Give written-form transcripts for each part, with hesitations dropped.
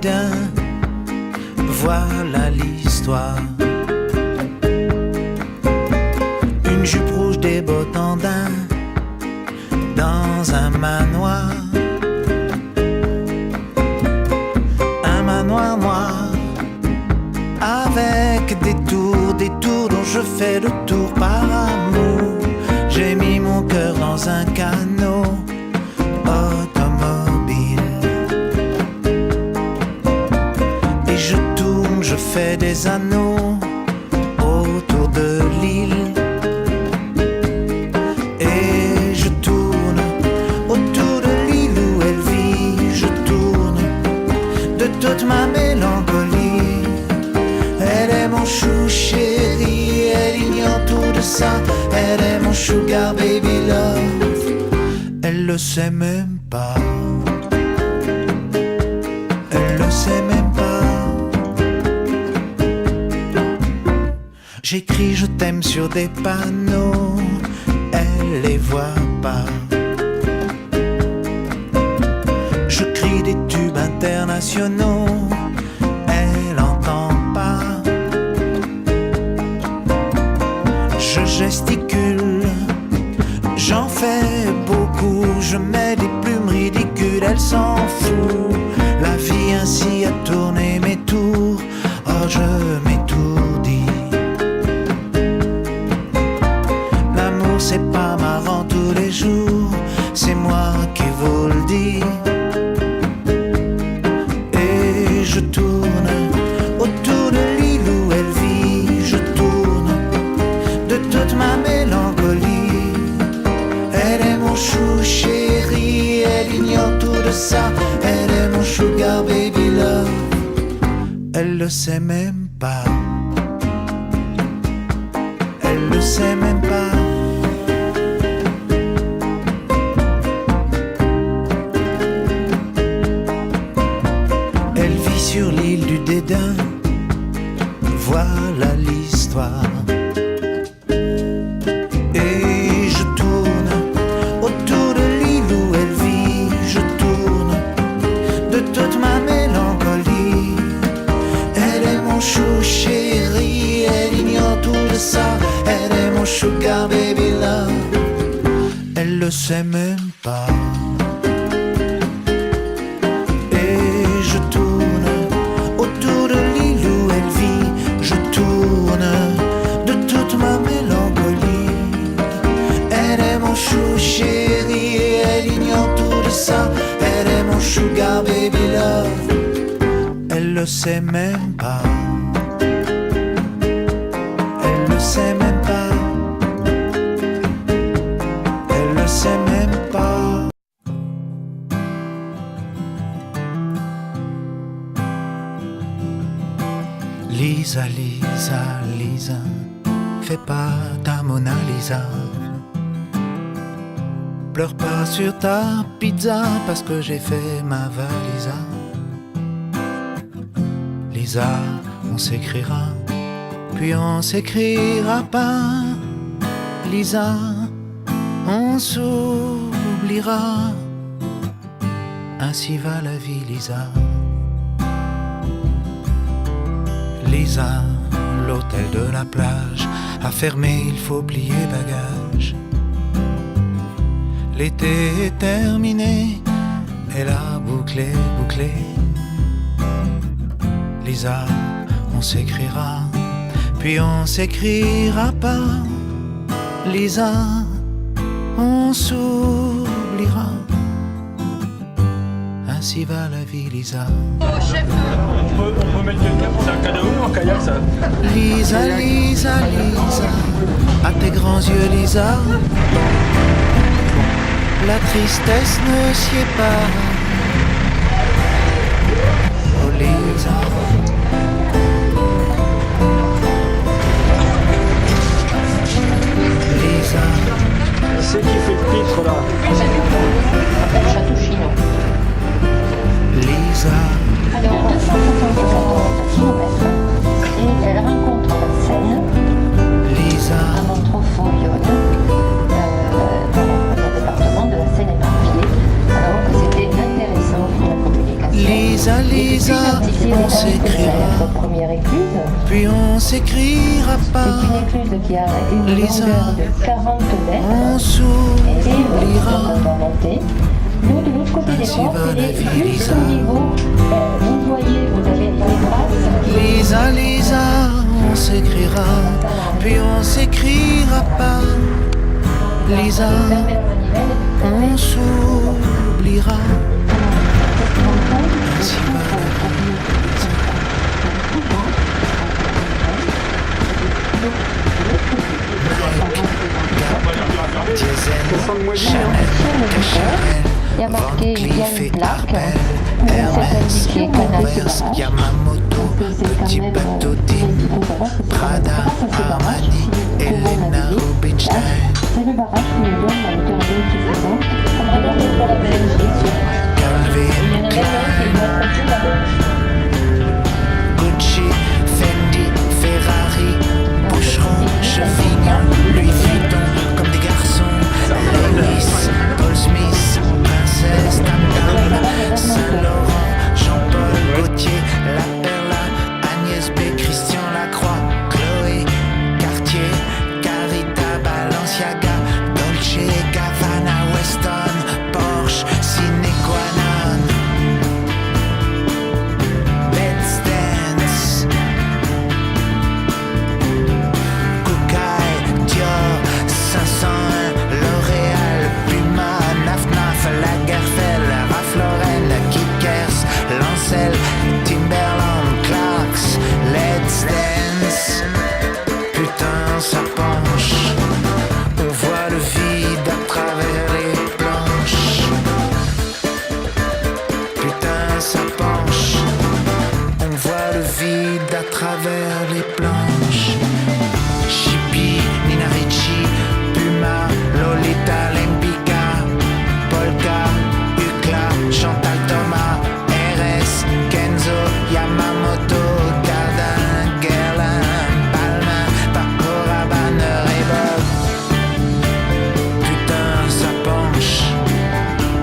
dédain. Voilà l'histoire. Une jupe rouge, des bottes en daim, dans un manoir. Un manoir noir, avec des tours dont je fais le tour par amour. J'ai mis mon cœur dans un canot automobile. Et je tourne, je fais des anneaux autour de l'île. Et je tourne autour de l'île où elle vit. Je tourne de toute ma mélancolie. Elle est mon chou chéri, elle ignore tout de ça. Elle est mon sugar baby love. Elle le sait même pas. Elle le sait même pas. J'écris je t'aime sur des panneaux. Elle les voit pas. Je crie des tubes internationaux. Elle entend pas. Je gesticule, j'en fais beaucoup. Je mets des plumes ridicules, elle s'en fout. La vie ainsi a tourné mes tours. Oh, je m'étourdis. L'amour c'est pas marrant tous les jours. C'est moi qui vous le dis. Et je tourne autour de l'île où elle vit. Je tourne de toute ma mélancolie. Elle est mon chou chéri, elle ignore tout de ça. Elle est mon sugar baby love. Elle le sait même pas. Elle le sait même pas. Elle vit sur l'île du dédain. Voilà l'histoire. Et je tourne autour de l'île où elle vit. Je tourne de toute ma mélancolie. Elle est mon chou chéri, elle ignore tout de ça. Elle est mon sugar baby love. Elle le sait même pas. Et je tourne autour de l'île où elle vit. Je tourne de toute ma mélancolie. Elle est mon chou chéri, elle ignore tout de ça. Elle est mon sugar baby love. Elle le sait même pas. Elle le sait même pas. Elle le sait même pas. Lisa, Lisa, Lisa, fais pas ta Mona Lisa. Pleure pas sur ta pizza parce que j'ai fait ma valisa. Lisa, on s'écrira, puis on s'écrira pas. Lisa, on s'oubliera. Ainsi va la vie, Lisa. Lisa, l'hôtel de la plage a fermé, il faut plier bagages. L'été est terminé, elle a bouclé. Lisa, on s'écrira, puis on s'écrira pas. Lisa, on s'oubliera. Ainsi va la vie, Lisa. Oh, chef, On peut mettre quelqu'un pour un cadeau en kayak, ça. Lisa, Lisa, Lisa, à tes grands yeux, Lisa. La tristesse ne sied pas. Oh Lisa. Lisa. C'est qui fait le pitre là? Château Chinon. Lisa. Alors, 250 km. Et elle rencontre la Seine Lisa. à Montreux-Foyonne, dans le département de la Seine-et-Marne. Alors que c'était intéressant pour la communication. Lisa, Lisa, s'écrira, notre première écluse. puis on s'écrira C'est pas. une écluse qui a une Lisa, longueur de 40 mètres. On Et s'oubliera. on va monter. Nous, de l'autre côté des Ainsi portes, va il la est vie, juste Lisa. au niveau. Vous voyez, vous avez les traces. Lisa, Lisa, on s'écrira, puis on s'écrira pas. Lisa, Fermez la manivelle. on s'oubliera. Ainsi va la vie. Diesel, Chanel, Cacharel, Il y a marqué, Van il y a Cleef une et plaque Arpel, où c'est Hermès, indiqué canal de Converse, barrage. Yamamoto, Petit bateau Dim, Prada, Armani, Elena Rubinstein, C'est le barrage qui nous donne la hauteur d'eau suffisante pour aller pour la Belgique. Calvin Klein, Gucci, Fendi, Ferrari, Boucheron, Chevignon, Louis Vuitton, comme des garçons, Lewis, Paul Smith, Princesse, Tam Tam, Saint-Laurent, Jean-Paul Gaultier, La Perla, Agnès B, Christian Lacroix, Chloé, Cartier, Carita, Balenciaga, Dolce, Gabbana, Weston, Porsche, Sine Qua Non. Let's dance. Koukaï, Dior, 501, L'Oréal, Puma, Naf Naf, Lagerfeld, Ralph Lauren, Kickers, Lancel, Timberland, Clarks. Let's dance. Putain, ça penche. On voit le vide à travers les planches. Putain, ça penche. On voit le vide à travers les planches. Chippy, Nina Ricci, Puma, Lolita, Lempicka, Polka, Ucla, Chantal Thomas, RS, Kenzo, Yamamoto, Cardin, Guerlain, Balmain, Paco Rabanne, Reebok. Putain, ça penche.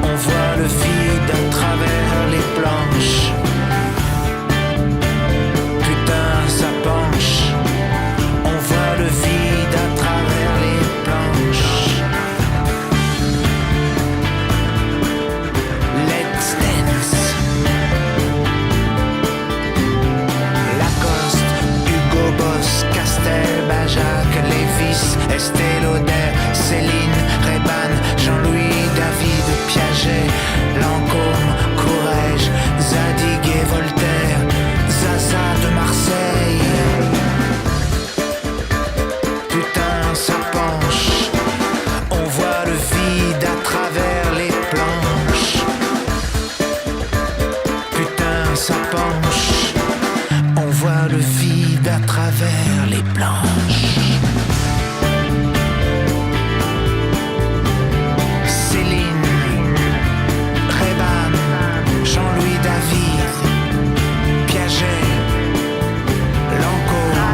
On voit le vide à travers les planches. Putain, ça penche. On voit le vide à travers les planches. Let's dance. Lacoste, Hugo Boss, Castel, Bajac, Lévis, Estée Lauder, Céline, Reban, Jean-Louis, David, Piaget, Lancôme, Courrèges, Zadig et Voltaire, Zaza de Marseille. Putain, ça penche. On voit le vide à travers les planches. Putain, ça penche. On voit le vide à travers les planches. Céline, Reban, Jean-Louis David, Piaget, Lancôme,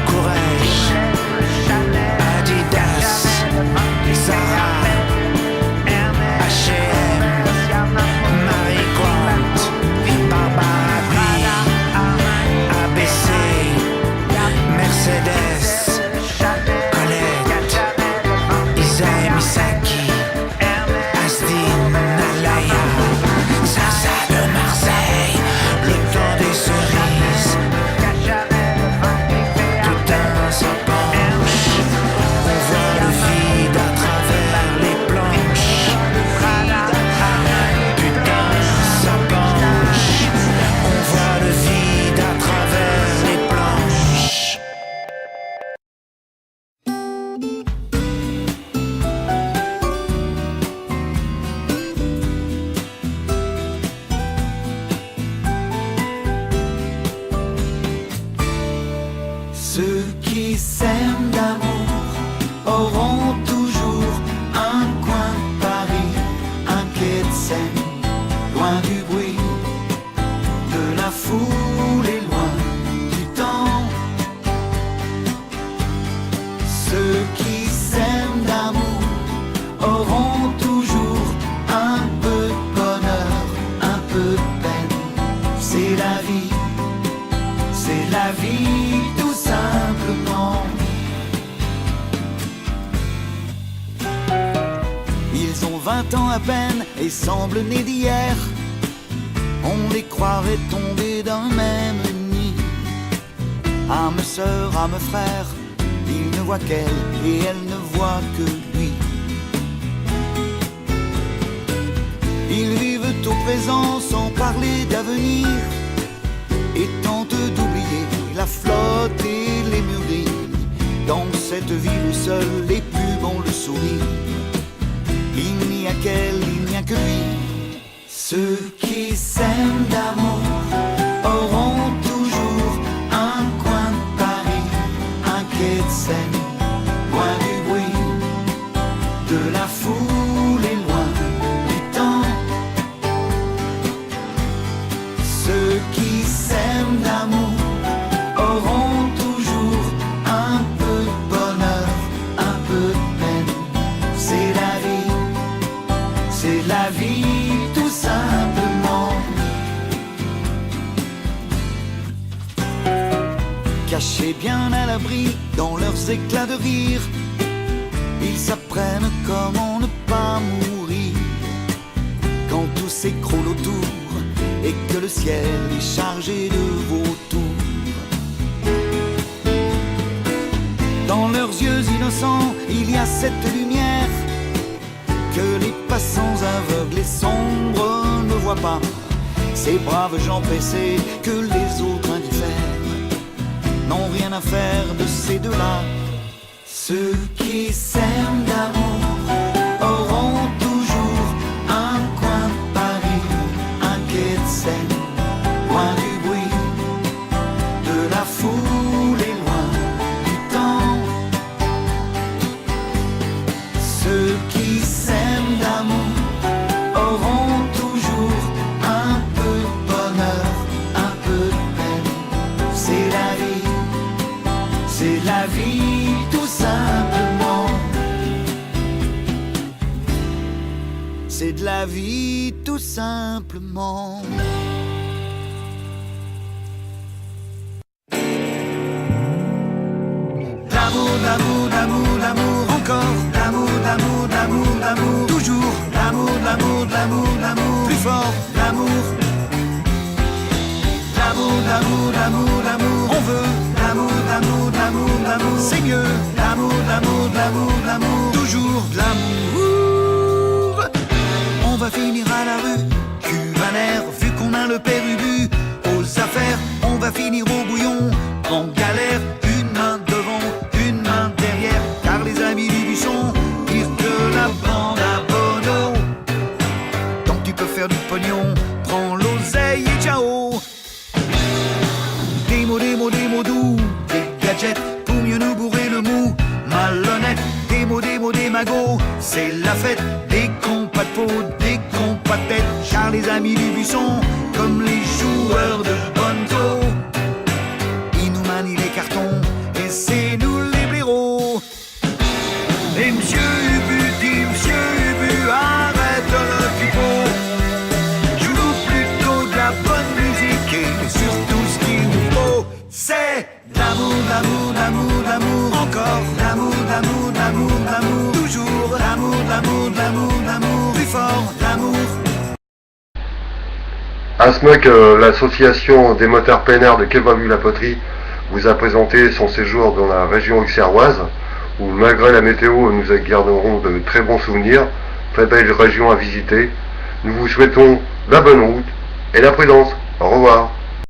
Courrèges, Adidas, Zara, H&M, Marie Quant, Barbara Bee, ABC, Mercedes, Colette, Isaïe Misaki, Asdin, Alaya, Zaza de Marseille, le temps des cerises. Putain, ça penche. On voit le vide à travers les planches. Putain, ça penche. On voit le vide à travers les planches. Ceux qui s'aiment d'amour auront toujours un coin de Paris, un quai de Seine, loin du bruit de la foule et loin du temps. Ceux qui s'aiment d'amour auront toujours un peu de bonheur, un peu de peine. C'est la vie. 20 ans à peine et semblent nés d'hier. On les croirait tombés d'un même nid. Âme sœur, âme frère, il ne voit qu'elle et elle ne voit que lui. Ils vivent au présent sans parler d'avenir et tentent d'oublier la flotte et les mûries. Dans cette ville où seuls les pubs ont le sourire, il n'y a qu'elle, il n'y a que lui. Ceux qui s'aiment d'amour auront toujours un coin de Paris, un quai de Seine, loin du bruit de la foule et loin du temps. Ceux qui s'aiment d'amour auront toujours un peu de bonheur, un peu de peine. C'est la vie, c'est la vie tout simplement. Cachés bien à l'abri dans leurs éclats de rire, ils s'apprennent comment ne pas mourir quand tout s'écroule autour et que le ciel est chargé de vautours. Dans leurs yeux innocents, il y a cette lumière que les passants aveugles et sombres ne voient pas. Ces braves gens pressés que les autres indiffèrent n'ont rien à faire de ces deux-là. Ceux qui s'aiment d'amour auront toujours un coin de Paris, un quai de Seine, loin du bruit de la foule et loin du temps. Ceux qui s'aiment d'amour auront toujours un peu de bonheur, un peu de peine. C'est la vie, c'est la vie tout simplement. C'est de la vie tout simplement. L'amour, l'amour, l'amour, l'amour, encore. L'amour, l'amour, l'amour, l'amour, toujours. L'amour, l'amour, l'amour, l'amour, plus fort. L'amour, l'amour, l'amour, l'amour, l'amour, on veut. L'amour, l'amour, l'amour, l'amour, c'est mieux. L'amour, l'amour, l'amour, l'amour, toujours de l'amour. On va finir à la rue, cuvanaire, vu qu'on a le père Ubu. Aux affaires, on va finir au bouillon, en galère. Une main devant, une main derrière, car les amis du buisson, pire que la bande à Bono. Tant que tu peux faire du pognon, prends l'oseille et ciao. Des mots doux, des gadgets pour mieux nous bourrer le mou. Malhonnête, des mots, des magots, c'est la fête. Des compas de peau, des compas de tête, car les amis du buisson, comme les joueurs de bonzo, ils nous manient les cartons et c'est nous les blaireaux. Et monsieur Ubu dit, monsieur Ubu, arrête le pipeau, joue plutôt de la bonne musique et surtout ce qu'il nous faut, c'est l'amour, l'amour, l'amour, l'amour, encore. L'amour, l'amour, l'amour, l'amour, toujours. L'amour, l'amour, l'amour, l'amour, plus fort. L'amour. ASMEC, l'association des motards peinards de Quai-Vavu-la-Poterie, vous a présenté son séjour dans la région auxerroise, où malgré la météo, nous garderons de très bons souvenirs, très belle région à visiter. Nous vous souhaitons la bonne route et la prudence. Au revoir.